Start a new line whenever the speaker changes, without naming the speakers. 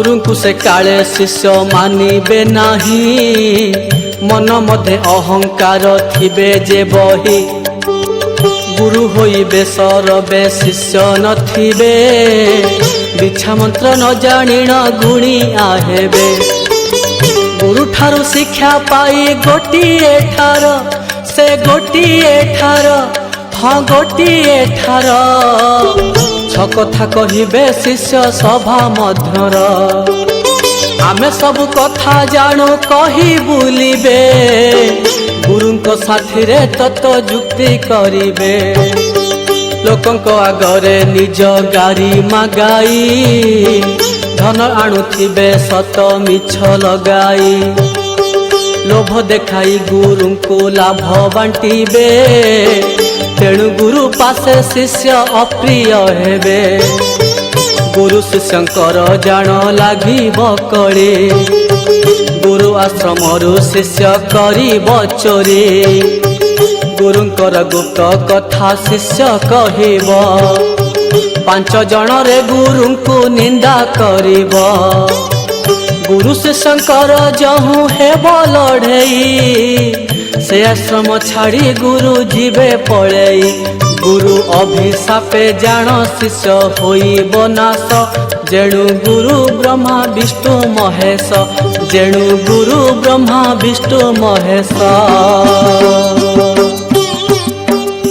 गुरु को से काले शिष्य मानिबे नाही मन मध्य अहंकार थिबे जे बही गुरु होइबे सरबे शिष्य नथिबे दीक्षा मंत्र न जानिण गुणी आहेबे गुरु ठारू शिक्षा पाई गोटिए ठार से गोटिए ठार हाँ गोटिए ठार छ कथा कहिबे शिष्य सभा मध्यर आमे सब कथा जाणु कही बुलिबे गुरुंको साथी रे तत जुक्ति करिबे लोकंक आगरे निज गारी मागाई धन आणुथिबे सत मिछ लगाई लोभ देखाई गुरु को लाभ बांटिबे तेणु गुरु पासे शिष्य अप्रिय हेबे गुरु शिष्यंकर जान लागिब कळे गुरु आश्रमरु शिष्य करिब चोरी गुरुंकर गुप्त कथा शिष्य कहिब पांच जन रे गुरु को निंदा करिब गुरु शिष्यंकर जहु हेब लड़ेई से आश्रम छाड़ी गुरु जीवे पड़ेई गुरु अभिशापे जान शिष्य होइब नाश जेणु गुरु ब्रह्मा विष्णु महेश जेणु गुरु ब्रह्मा विष्णु महेश।